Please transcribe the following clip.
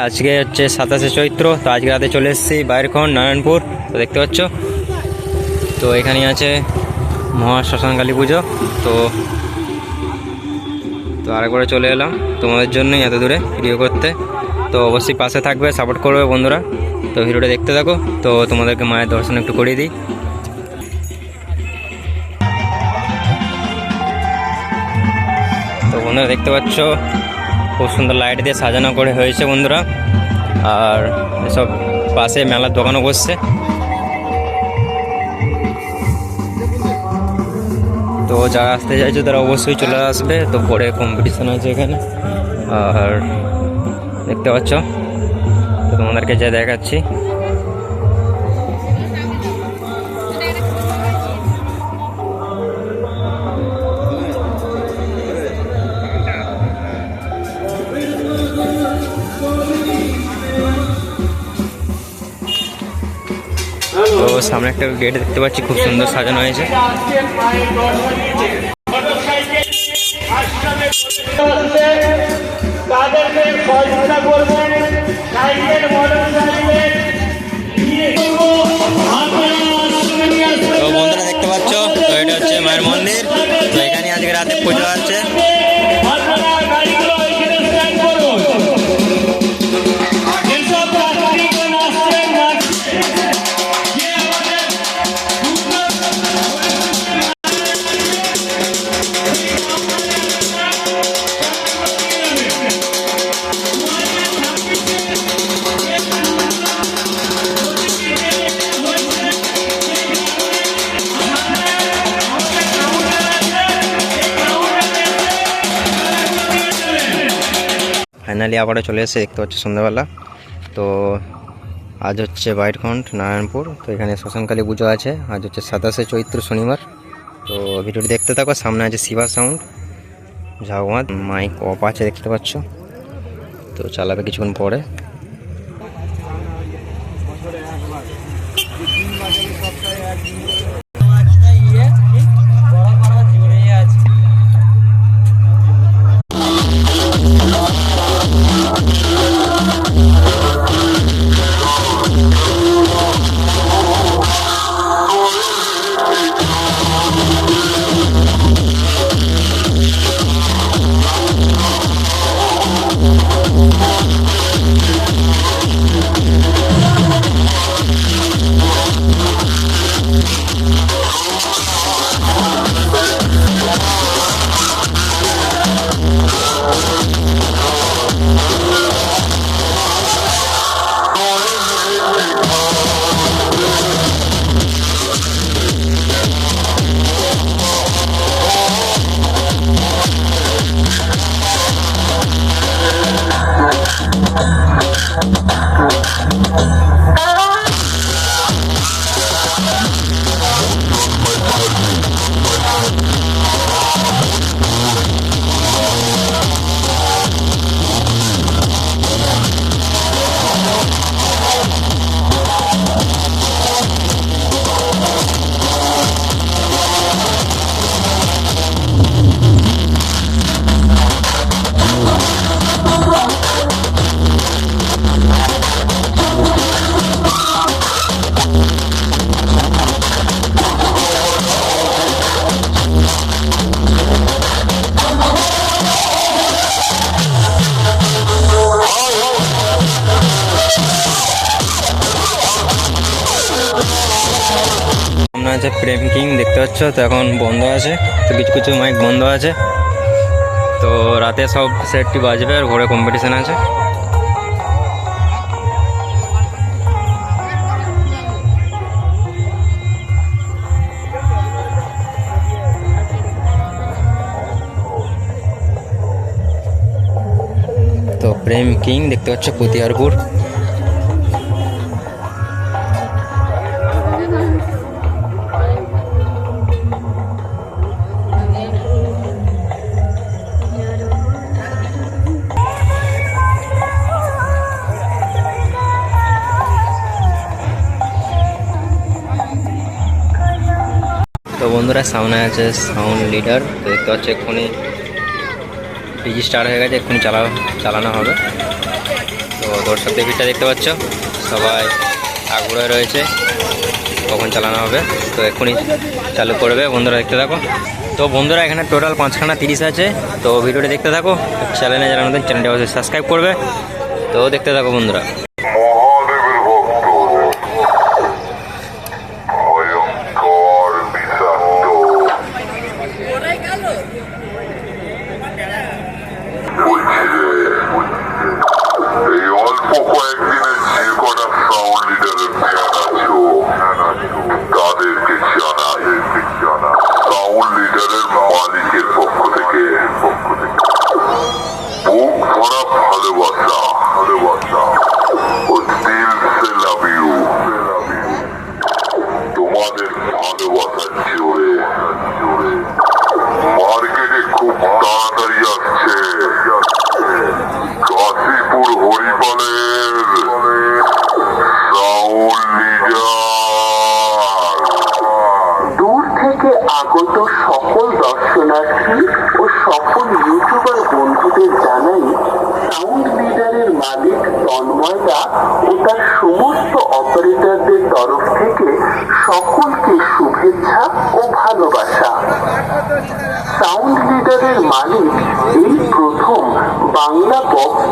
আজকে হচ্ছে 27শে চৈত্র। তো আজকে রাতে চলে এসেছি বাইরখন নারায়ণপুর। তো দেখতে পাচ্ছ, তো এখানে আছে মহা শ্মশান কালী পুজো। তো আরেকবারে চলে এলাম তোমাদের জন্যই এত দূরে ভিডিও করতে। তো অবশ্যই পাশে থাকবে, সাপোর্ট করবে বন্ধুরা। তো ভিডিওটা দেখতে থাকো। তো তোমাদেরকে মায়ের দর্শন একটু করিয়ে দিই। তো বন্ধুরা দেখতে পাচ্ছ, খুব সুন্দর লাইট দিয়ে সাজানো করে হয়েছে বন্ধুরা। আর এসব পাশে মেলার দোকানও বসছে। তো যারা আসতে চাইছে তারা অবশ্যই চলে আসবে। তো পরে কম্পিটিশন আছে এখানে। আর দেখতে পাচ্ছ, তো তোমাদেরকে যা দেখাচ্ছি। তো সামনে একটা গেট দেখতে পাচ্ছি, খুব সুন্দর সাজানো হয়েছে। তো বন্ধুরা দেখতে পাচ্ছ, তো এটা হচ্ছে মায়ের মন্দির। তো এখানে আজকে রাতে পুজো আছে। ফাইনালি আবারও চলে এসে দেখতে পাচ্ছি সন্ধ্যাবেলা। তো আজ হচ্ছে বাইরখন নারায়ণপুর। তো এখানে শ্মশানকালী পুজো আছে। আজ হচ্ছে 27শে চৈত্র শনিবার। তো ভিডিওটি দেখতে থাকো। সামনে আছে শিবা সাউন্ড, ঝাউমাত মাইক অফ আছে দেখতে পাচ্ছ। তো চালাবে কিছুক্ষণ পরে। আছে প্রেম কিং দেখতে পাচ্ছ। তো এখন বন্ধ আছে, তো কিছু কিছু মাইক বন্ধ আছে। তো রাতে সব সেটটি বাজবে আর ভোরে কম্পিটিশান আছে। তো প্রেম কিং দেখতে পাচ্ছ পুতিয়ারপুর। তো বন্ধুরা সামনে আছে সাউন্ড লিডার। তো দেখতে পাচ্ছ এক্ষুনি পিজি স্টার্ট হয়ে গেছে, এক্ষুনি চালানো হবে। তো দর্শকদের ভিড়টা দেখতে পাচ্ছ, সবাই আগ্রহে রয়েছে কখন চালানো হবে। তো এক্ষুনি চালু করবে, বন্ধুরা দেখতে থাকো। তো বন্ধুরা এখানে টোটাল 5খানা 30 আছে। তো ভিডিওটা দেখতে থাকো, চ্যানেলে যারা নতুন চ্যানেলটি অবশ্যই সাবস্ক্রাইব করবে। তো দেখতে থাকো বন্ধুরা। মহাদেবের ভক্ত ভয়ঙ্কর বিষাক্ত এই অল্প কয়েকদিনের যে কটা সাউন্ড লিডারের ফ্যান আছো তাদেরকে জানা সাউন্ড লিডারের মালিকের পক্ষ থেকে বুক ভরা ভালোবাসা ও দিল সে লাভ ইউ। তোমাদের ভালোবাসার জোরে মার্কেটে খুব তাড়াতাড়ি আসছে কাশীপুর হরিপালের সাউন্ড লিডার। দূর থেকে আগত সকল দর্শনার্থী ও সকল ইউটিউবার বন্ধুদের জানাই সাউন্ড লিডারের মালিক তন্ময়দা ও তার সমস্ত অপারেটরদের তরফ থেকে সকলকে শুভেচ্ছা ও ভালোবাসা। সাউন্ড লিডারের মালিক এই প্রথম বাংলা বক্স